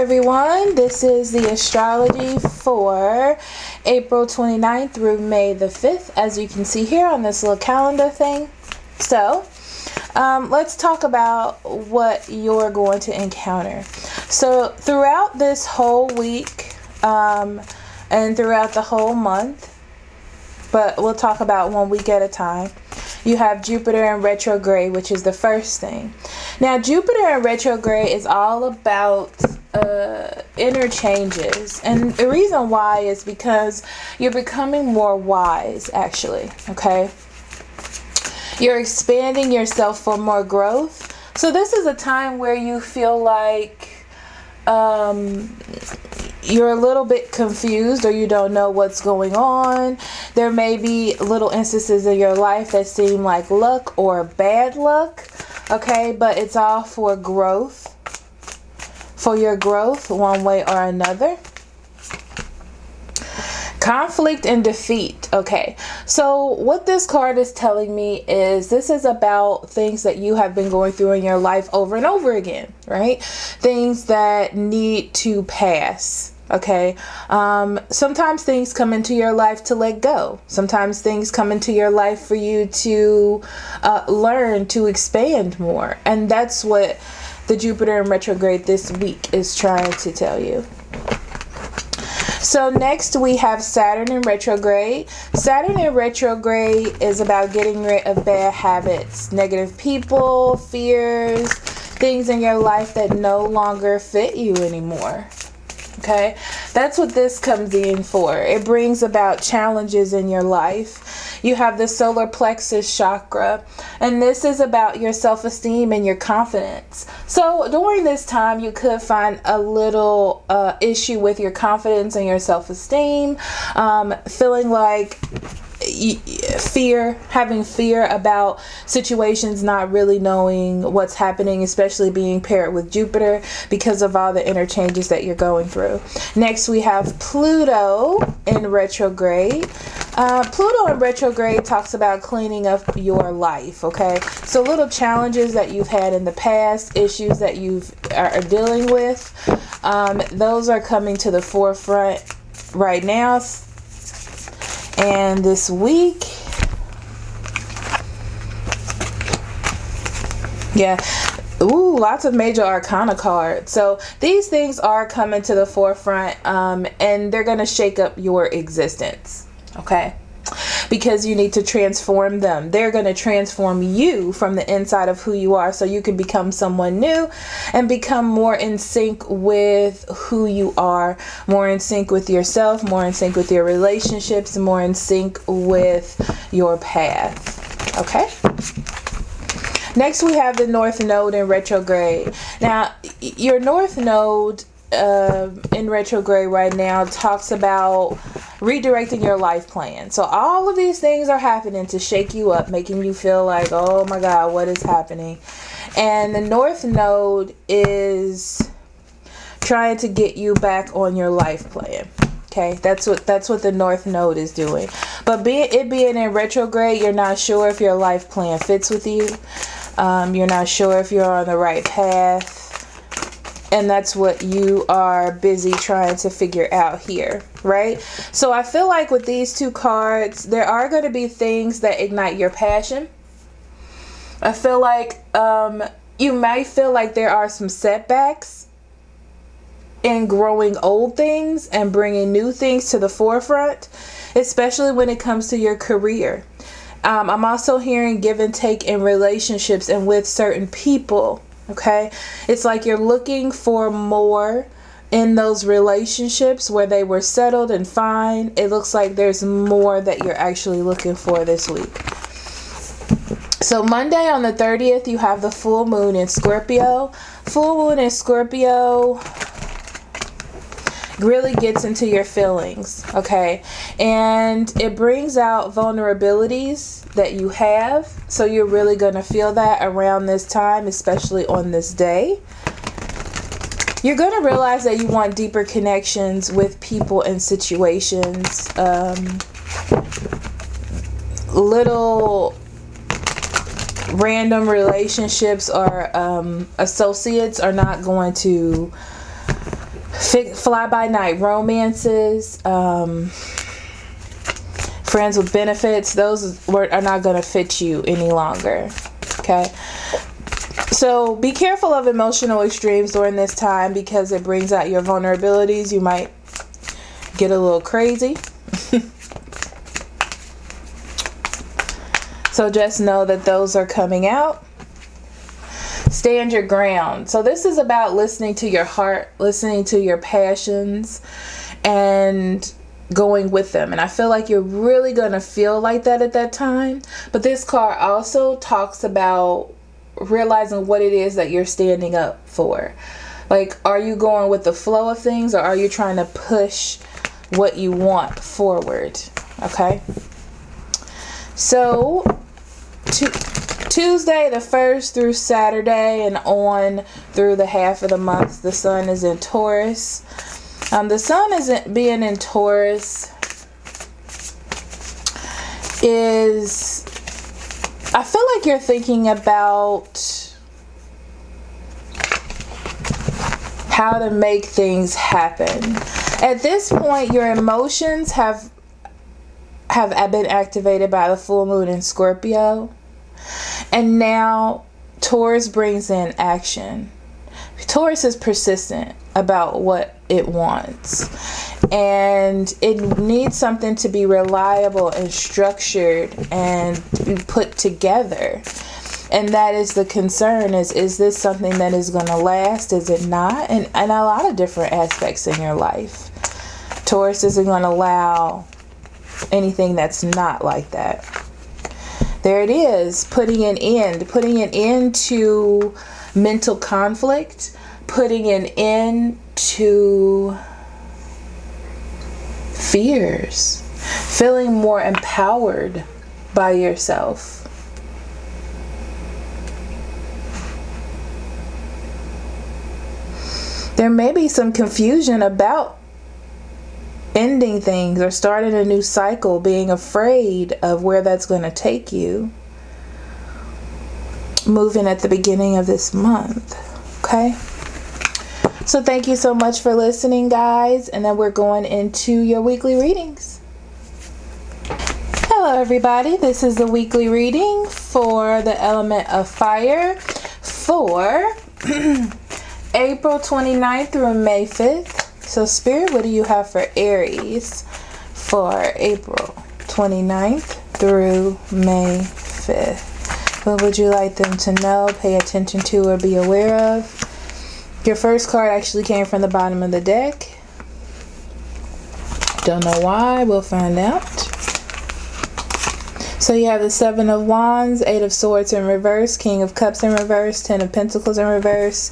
everyone, this is the astrology for April 29th through May the 5th, as you can see here on this little calendar thing. So let's talk about what you're going to encounter. So throughout this whole week and throughout the whole month, but we'll talk about 1 week at a time, you have Jupiter in retrograde, which is the first thing. Now, Jupiter in retrograde is all about inner changes. And the reason why is because you're becoming more wise, actually, okay? You're expanding yourself for more growth. So this is a time where you feel like you're a little bit confused or you don't know what's going on. There may be little instances in your life that seem like luck or bad luck, okay? But it's all for growth, for your growth one way or another. Conflict and defeat. Okay, so what this card is telling me is this is about things that you have been going through in your life over and over again, right? Things that need to pass. Okay, sometimes things come into your life to let go. Sometimes things come into your life for you to learn to expand more. And that's what the Jupiter in retrograde this week is trying to tell you. So next we have Saturn in retrograde. Saturn in retrograde is about getting rid of bad habits, negative people, fears, things in your life that no longer fit you anymore. Okay, that's what this comes in for. It brings about challenges in your life. You have the solar plexus chakra, and this is about your self-esteem and your confidence. So during this time, you could find a little issue with your confidence and your self-esteem, feeling like having fear about situations, not really knowing what's happening, especially being paired with Jupiter because of all the interchanges that you're going through. Next we have Pluto in retrograde. Pluto in retrograde talks about cleaning up your life, okay? So little challenges that you've had in the past, issues that you are dealing with, those are coming to the forefront right now. And this week, yeah, ooh, lots of major arcana cards. So these things are coming to the forefront, and they're going to shake up your existence, okay? Because you need to transform them. They're going to transform you from the inside of who you are so you can become someone new and become more in sync with who you are, more in sync with yourself, more in sync with your relationships, more in sync with your path. Okay? Next we have the North Node in retrograde. Now, your North Node in retrograde right now talks about redirecting your life plan. So all of these things are happening to shake you up, making you feel like, oh my God, what is happening? And the North Node is trying to get you back on your life plan. Okay, that's what the North Node is doing. But it being in retrograde, you're not sure if your life plan fits with you. You're not sure if you're on the right path. And that's what you are busy trying to figure out here, right? So I feel like with these two cards, there are going to be things that ignite your passion. I feel like you might feel like there are some setbacks in growing old things and bringing new things to the forefront, especially when it comes to your career. I'm also hearing give and take in relationships and with certain people. Okay, it's like you're looking for more in those relationships where they were settled and fine. It looks like there's more that you're actually looking for this week. So Monday on the 30th, you have the full moon in Scorpio. Full moon in Scorpio really gets into your feelings, okay? And it brings out vulnerabilities that you have. So you're really going to feel that around this time, especially on this day. You're going to realize that you want deeper connections with people and situations. Little random relationships or associates are not going to fly-by-night romances, friends with benefits, those are not going to fit you any longer. Okay, so be careful of emotional extremes during this time because it brings out your vulnerabilities. You might get a little crazy. So just know that those are coming out. Stand your ground. So this is about listening to your heart, listening to your passions, and going with them. And I feel like you're really going to feel like that at that time. But this card also talks about realizing what it is that you're standing up for. Like, are you going with the flow of things, or are you trying to push what you want forward? Okay. So Tuesday the 1st through Saturday and on through the half of the month, the sun is in Taurus. The sun isn't being in Taurus is, I feel like you're thinking about how to make things happen. At this point, your emotions have been activated by the full moon in Scorpio. And now Taurus brings in action. Taurus is persistent about what it wants. And it needs something to be reliable and structured and put together. And that is the concern, is this something that is going to last? Is it not? And a lot of different aspects in your life. Taurus isn't going to allow anything that's not like that. There it is, putting an end to mental conflict, putting an end to fears, feeling more empowered by yourself. There may be some confusion about ending things or starting a new cycle, being afraid of where that's going to take you. Moving at the beginning of this month. Okay. So thank you so much for listening, guys. And then we're going into your weekly readings. Hello, everybody. This is the weekly reading for the element of fire for April 29th through May 5th. So Spirit, what do you have for Aries for April 29th through May 5th? What would you like them to know, pay attention to, or be aware of? Your first card actually came from the bottom of the deck. Don't know why. We'll find out. So you have the 7 of Wands, 8 of Swords in reverse, King of Cups in reverse, 10 of Pentacles in reverse,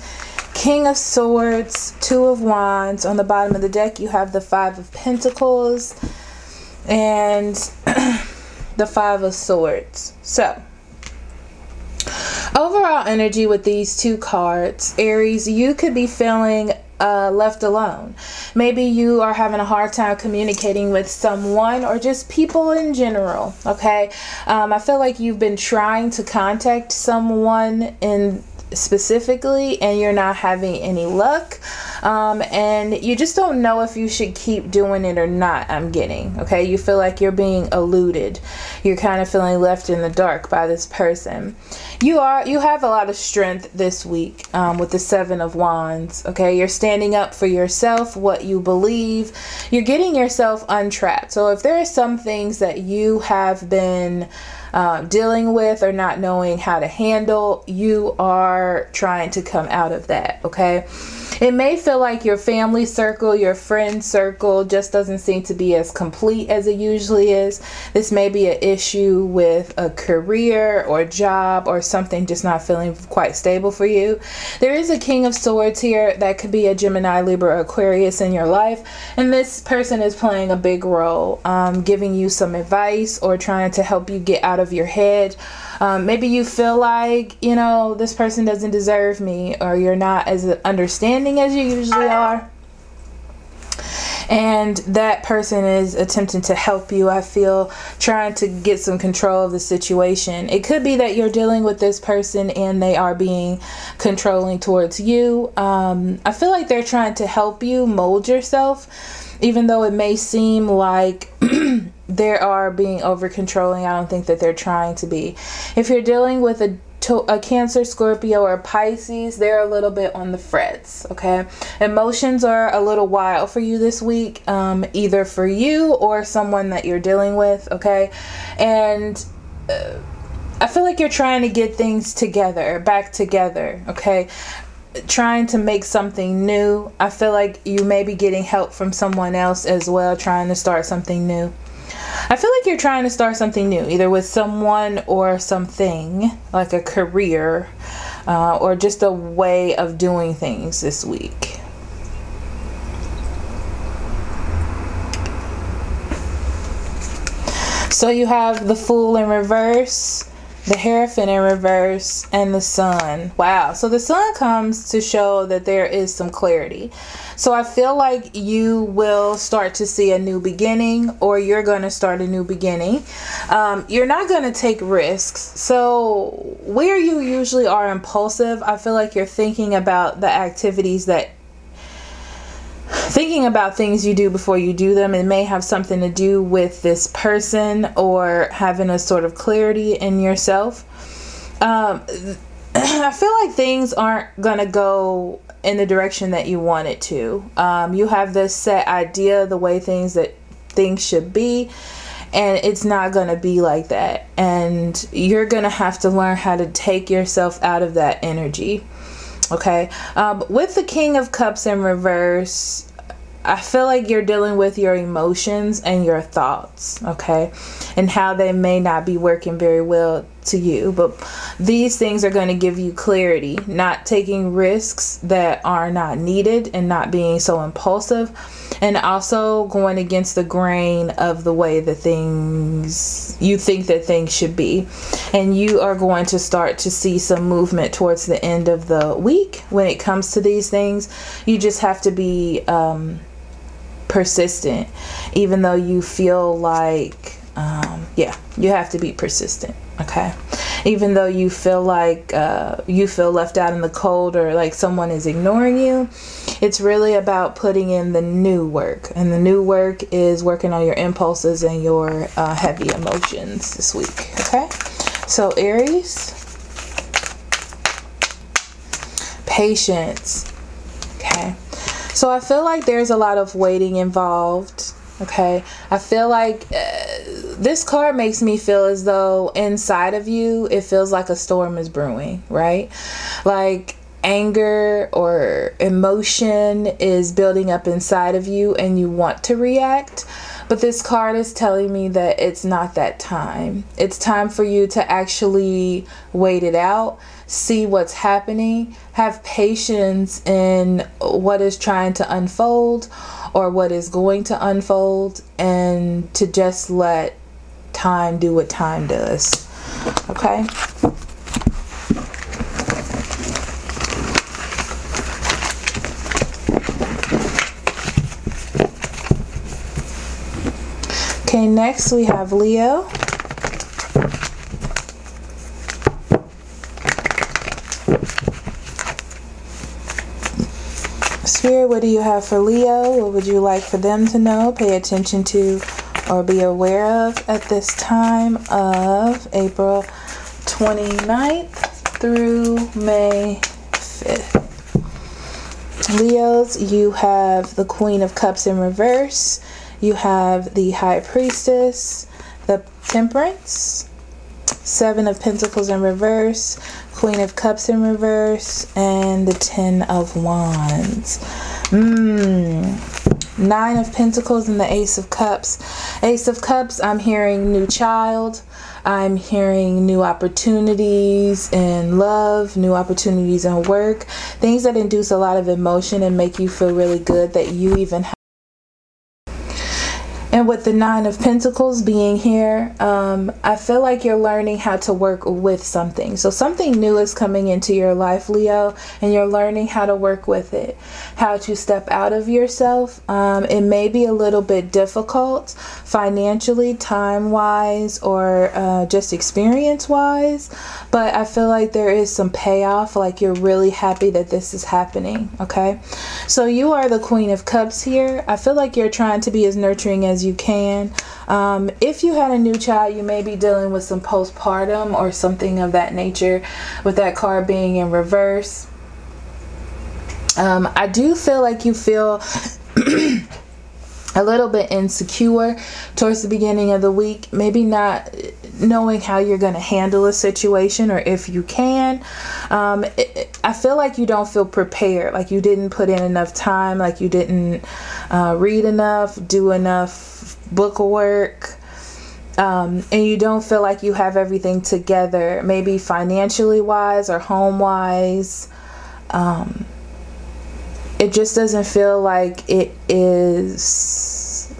King of Swords, 2 of Wands. On the bottom of the deck, you have the 5 of Pentacles and the 5 of Swords. So, overall energy with these two cards, Aries, you could be feeling left alone. Maybe you are having a hard time communicating with someone or just people in general. Okay. I feel like you've been trying to contact someone specifically and you're not having any luck, and you just don't know if you should keep doing it or not. I'm getting, okay, you feel like you're being eluded. You're kind of feeling left in the dark by this person. You have a lot of strength this week with the 7 of Wands. Okay, you're standing up for yourself, what you believe. You're getting yourself untrapped. So if there are some things that you have been dealing with or not knowing how to handle, you are trying to come out of that. Okay, it may feel like your family circle, your friend circle just doesn't seem to be as complete as it usually is. This may be an issue with a career or job or something just not feeling quite stable for you. There is a King of Swords here that could be a Gemini, Libra, Aquarius in your life, and this person is playing a big role, giving you some advice or trying to help you get out of your head. Maybe you feel like, you know, this person doesn't deserve me, or you're not as understanding as you usually are. And that person is attempting to help you, I feel, trying to get some control of the situation. It could be that you're dealing with this person and they are being controlling towards you. I feel like they're trying to help you mold yourself, even though it may seem like they are being over controlling. I don't think that they're trying to be. If you're dealing with a Cancer, Scorpio, or Pisces, they're a little bit on the frets. Okay, emotions are a little wild for you this week, either for you or someone that you're dealing with. Okay, and I feel like you're trying to get things together, back together. Okay, trying to make something new. I feel like you may be getting help from someone else as well, trying to start something new. I feel like you're trying to start something new, either with someone or something, like a career, or just a way of doing things this week. So you have the Fool in reverse, the Hierophant in reverse, and the Sun. Wow. So the Sun comes to show that there is some clarity. So I feel like you will start to see a new beginning, or you're going to start a new beginning. You're not going to take risks. So where you usually are impulsive, I feel like you're thinking about the activities thinking about things you do before you do them. It may have something to do with this person or having a sort of clarity in yourself. I feel like things aren't going to go in the direction that you want it to. You have this set idea, the way things should be, and it's not going to be like that. And you're going to have to learn how to take yourself out of that energy. Okay. With the King of Cups in reverse, I feel like you're dealing with your emotions and your thoughts, okay, and how they may not be working very well to you. But these things are going to give you clarity, not taking risks that are not needed and not being so impulsive, and also going against the grain of the way that you think that things should be. And you are going to start to see some movement towards the end of the week when it comes to these things. You just have to be persistent, even though you feel like you have to be persistent. Okay, even though you feel like you feel left out in the cold, or like someone is ignoring you, it's really about putting in the new work. And the new work is working on your impulses and your heavy emotions this week. Okay, so Aries, patience. Okay, so I feel like there's a lot of waiting involved. Okay, I feel like this card makes me feel as though inside of you it feels like a storm is brewing, right? Like anger or emotion is building up inside of you and you want to react. But this card is telling me that it's not that time. It's time for you to actually wait it out, see what's happening, have patience in what is trying to unfold or what is going to unfold, and to just let time do what time does. Okay? Okay, next we have Leo. Spirit, what do you have for Leo? What would you like for them to know, pay attention to, or be aware of at this time of April 29th through May 5th? Leos, you have the Queen of Cups in reverse. You have the High Priestess, the Temperance, Seven of Pentacles in reverse, Queen of Cups in reverse, and the Ten of Wands. Nine of Pentacles and the Ace of Cups. Ace of Cups, I'm hearing new child. I'm hearing new opportunities in love, new opportunities in work, things that induce a lot of emotion and make you feel really good that you even have. And And with the Nine of Pentacles being here, I feel like you're learning how to work with something. So something new is coming into your life, Leo, and you're learning how to work with it, how to step out of yourself. It may be a little bit difficult financially, time-wise, or just experience-wise, but I feel like there is some payoff, like you're really happy that this is happening, okay? So you are the Queen of Cups here. I feel like you're trying to be as nurturing as you can. If you had a new child, you may be dealing with some postpartum or something of that nature, with that card being in reverse. I do feel like you feel a little bit insecure towards the beginning of the week, maybe not knowing how you're going to handle a situation, or if you can. I feel like you don't feel prepared, like you didn't put in enough time, like you didn't read enough, do enough book work, and you don't feel like you have everything together, maybe financially wise or home wise. It just doesn't feel like it is.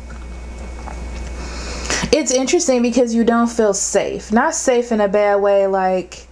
It's interesting because you don't feel safe. Not safe in a bad way, like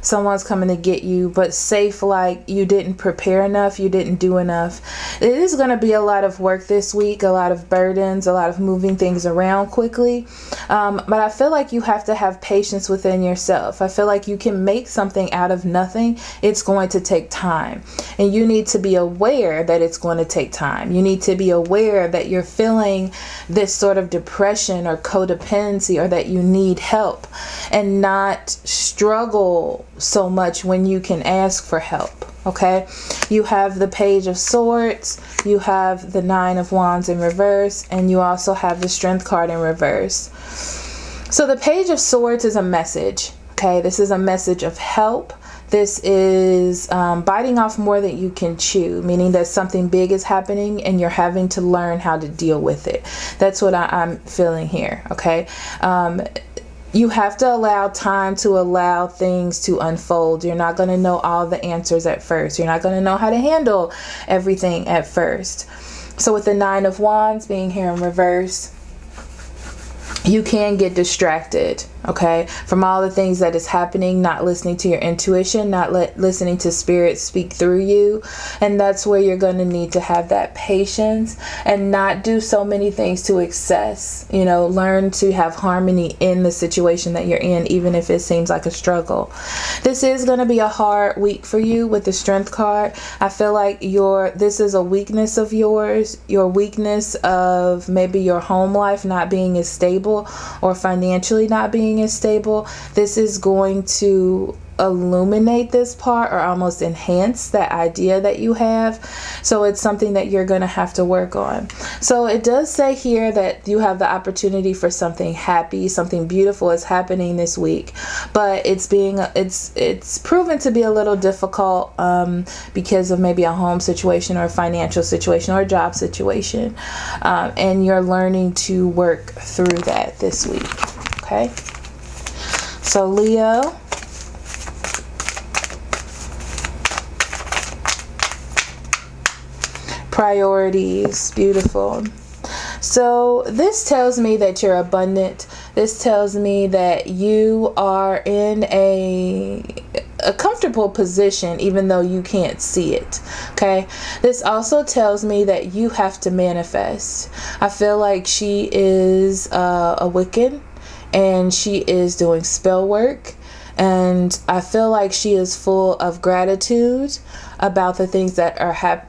someone's coming to get you, but safe like you didn't prepare enough, you didn't do enough. It is going to be a lot of work this week, a lot of burdens, a lot of moving things around quickly. But I feel like you have to have patience within yourself. I feel like you can make something out of nothing. It's going to take time. And you need to be aware that it's going to take time. You need to be aware that you're feeling this sort of depression or codependency, or that you need help, and not struggle so much when you can ask for help. Okay, you have the Page of Swords, you have the Nine of Wands in reverse, and you also have the Strength card in reverse. So the Page of Swords is a message. Okay, this is a message of help. This is biting off more than you can chew, meaning that something big is happening and you're having to learn how to deal with it. That's what I'm feeling here. Okay. You have to allow time to allow things to unfold. You're not going to know all the answers at first. You're not going to know how to handle everything at first. So with the Nine of Wands being here in reverse, you can get distracted, okay, from all the things that is happening, not listening to your intuition, not listening to spirit speak through you. And that's where you're going to need to have that patience and not do so many things to excess. You know, learn to have harmony in the situation that you're in, even if it seems like a struggle. This is going to be a hard week for you with the Strength card. I feel like this is a weakness of yours, your weakness of maybe your home life not being as stable, or financially not being as stable. This is going to illuminate this part, or almost enhance that idea that you have. So it's something that you're going to have to work on. So it does say here that you have the opportunity for something happy, something beautiful is happening this week, but it's proven to be a little difficult because of maybe a home situation, or a financial situation, or a job situation, and you're learning to work through that this week. Okay, so Leo, priorities. Beautiful. So this tells me that you're abundant. This tells me that you are in a comfortable position, even though you can't see it. Okay, this also tells me that you have to manifest. I feel like she is a Wiccan, and she is doing spell work, and I feel like she is full of gratitude about the things that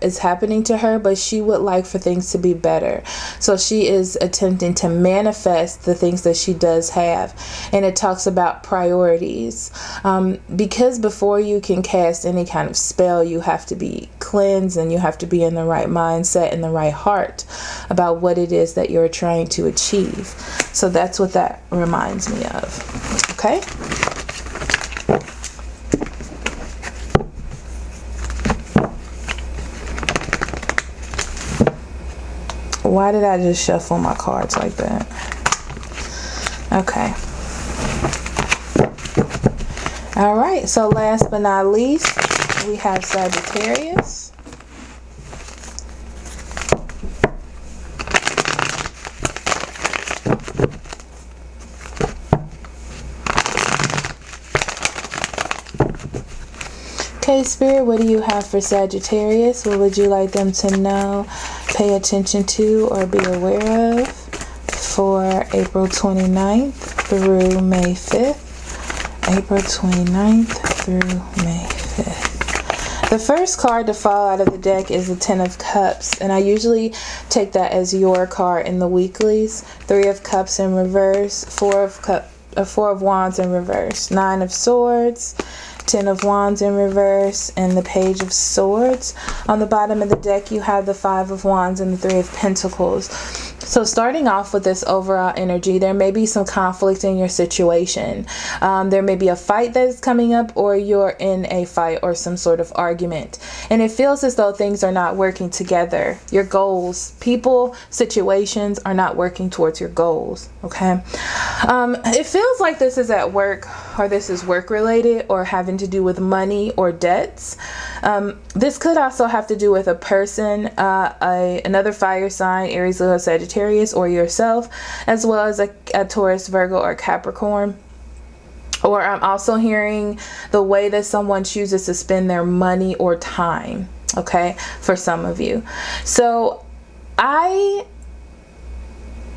is happening to her, but she would like for things to be better. So she is attempting to manifest the things that she does have. And it talks about priorities. Because before you can cast any kind of spell, you have to be cleansed, and you have to be in the right mindset and the right heart about what it is that you're trying to achieve. So that's what that reminds me of. Okay. Why did I just shuffle my cards like that? Okay. All right. So last but not least, we have Sagittarius. Okay, Spirit, what do you have for Sagittarius? What would you like them to know, pay attention to, or be aware of for April 29th through May 5th? April 29th through May 5th. The first card to fall out of the deck is the Ten of Cups, and I usually take that as your card in the weeklies. Three of Cups in reverse, Four of Wands in reverse, Nine of Swords, Ten of Wands in reverse, and the Page of Swords. On the bottom of the deck, you have the Five of Wands and the Three of Pentacles. So starting off with this overall energy, there may be some conflict in your situation. There may be a fight that is coming up, or you're in a fight or some sort of argument. And it feels as though things are not working together. Your goals, people, situations are not working towards your goals. Okay. It feels like this is at work, or this is work related, or having to do with money or debts. This could also have to do with a person, another fire sign, Aries, Leo, Sagittarius, or yourself, as well as a Taurus, Virgo, or Capricorn. Or I'm also hearing the way that someone chooses to spend their money or time, okay, for some of you. So I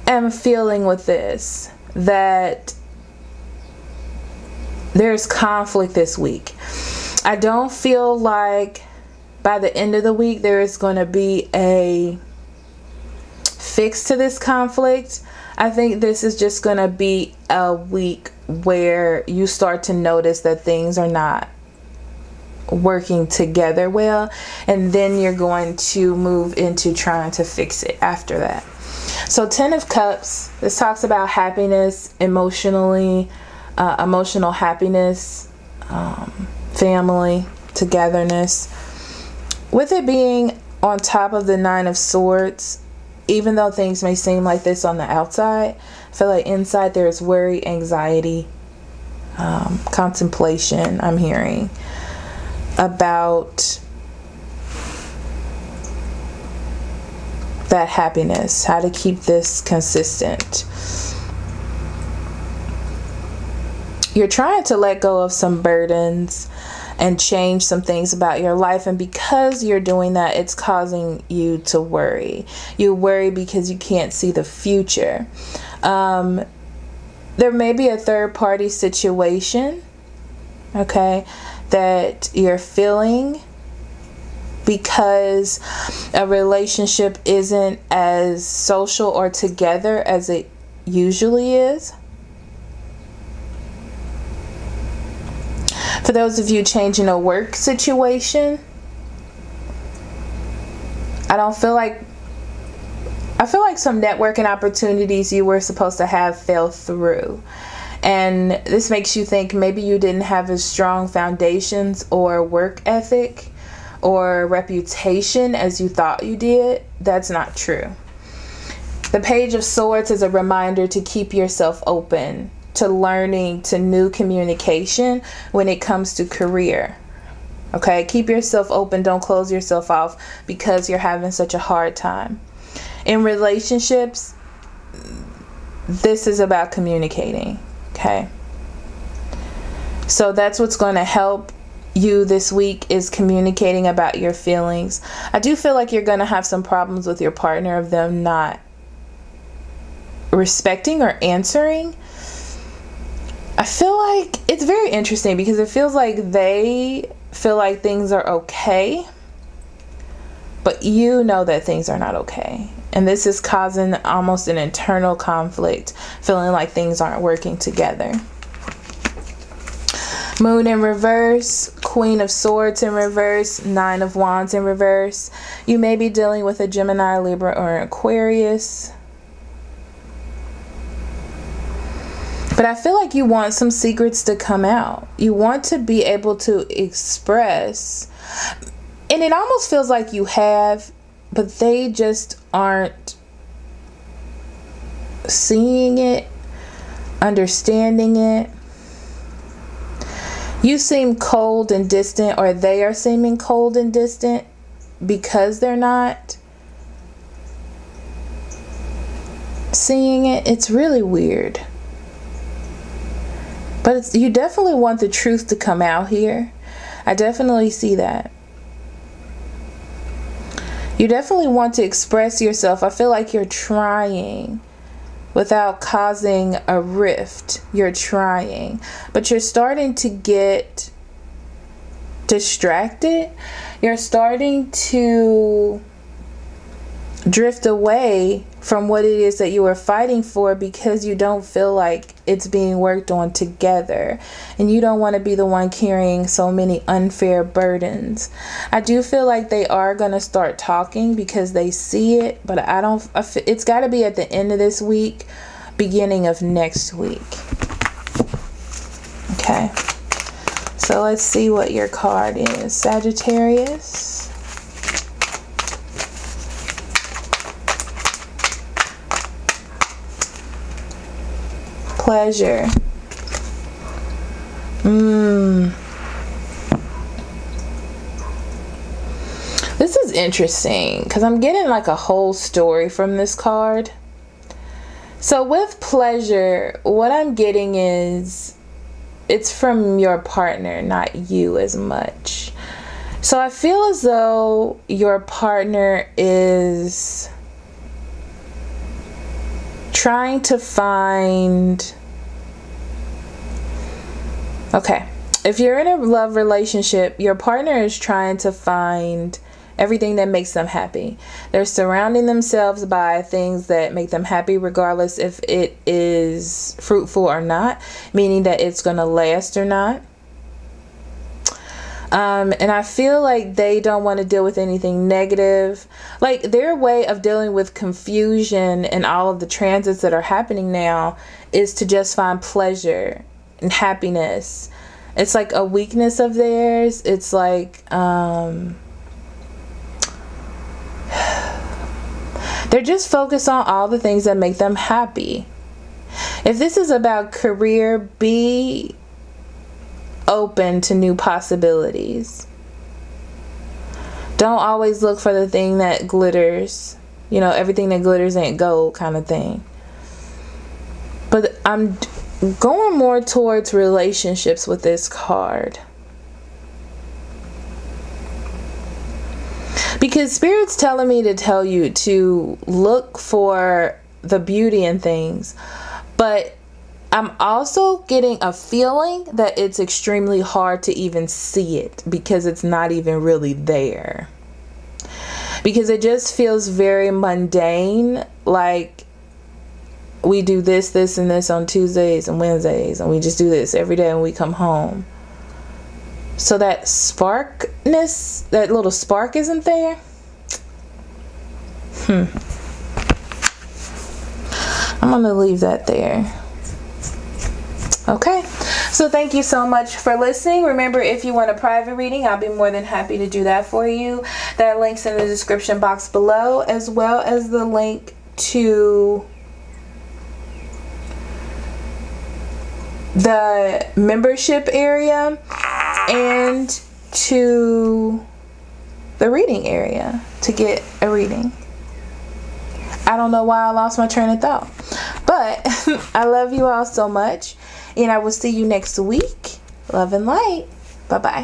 am feeling with this that there's conflict this week. I don't feel like by the end of the week there is going to be a fix to this conflict. I think this is just going to be a week where you start to notice that things are not working together well, and then you're going to move into trying to fix it after that. So Ten of Cups, this talks about happiness, emotional happiness, family, togetherness. With it being on top of the Nine of Swords, even though things may seem like this on the outside, I feel like inside there is worry, anxiety, contemplation. I'm hearing about that happiness, how to keep this consistent. You're trying to let go of some burdens and change some things about your life, and because you're doing that, it's causing you to worry. You worry because you can't see the future. There may be a third-party situation, okay, that you're feeling because a relationship isn't as social or together as it usually is. For those of you changing a work situation, I feel like some networking opportunities you were supposed to have fell through. And this makes you think maybe you didn't have as strong foundations or work ethic or reputation as you thought you did. That's not true. The Page of Swords is a reminder to keep yourself open to learning, to new communication when it comes to career. Okay, keep yourself open. Don't close yourself off because you're having such a hard time. In relationships, this is about communicating. Okay, so that's what's going to help you this week, is communicating about your feelings. I do feel like you're going to have some problems with your partner of them not respecting or answering. I feel like it's very interesting because it feels like they feel like things are okay, but you know that things are not okay. And this is causing almost an internal conflict, feeling like things aren't working together. Moon in reverse, Queen of Swords in reverse, Nine of Wands in reverse. You may be dealing with a Gemini, Libra, or Aquarius. But I feel like you want some secrets to come out. You want to be able to express. And it almost feels like you have, but they just aren't seeing it, understanding it. You seem cold and distant, or they are seeming cold and distant because they're not seeing it. It's really weird. But you definitely want the truth to come out here. I definitely see that. You definitely want to express yourself. I feel like you're trying without causing a rift. You're trying, but you're starting to get distracted. You're starting to drift away from what it is that you are fighting for, because you don't feel like it's being worked on together, and you don't want to be the one carrying so many unfair burdens. I do feel like they are going to start talking because they see it, but it's got to be at the end of this week, beginning of next week. Okay, so let's see what your card is, Sagittarius. Pleasure. This is interesting because I'm getting like a whole story from this card. So with pleasure, what I'm getting is it's from your partner, not you as much. So I feel as though your partner is trying to find, okay, if you're in a love relationship, your partner is trying to find everything that makes them happy. They're surrounding themselves by things that make them happy, regardless if it is fruitful or not, meaning that it's going to last or not. And I feel like they don't want to deal with anything negative. Like their way of dealing with confusion and all of the transits that are happening now is to just find pleasure and happiness. It's like a weakness of theirs. It's like they're just focused on all the things that make them happy. If this is about career, be open to new possibilities. Don't always look for the thing that glitters. You know, everything that glitters ain't gold kind of thing. But I'm going more towards relationships with this card, because Spirit's telling me to tell you to look for the beauty in things, but I'm also getting a feeling that it's extremely hard to even see it because it's not even really there. Because it just feels very mundane, like we do this, this, and this on Tuesdays and Wednesdays, and we just do this every day when we come home. So that sparkness, that little spark isn't there. I'm going to leave that there. Okay, so thank you so much for listening. Remember, if you want a private reading, I'll be more than happy to do that for you. That link's in the description box below, as well as the link to the membership area and to the reading area to get a reading. I don't know why I lost my train of thought, but I love you all so much. And I will see you next week. Love and light. Bye-bye.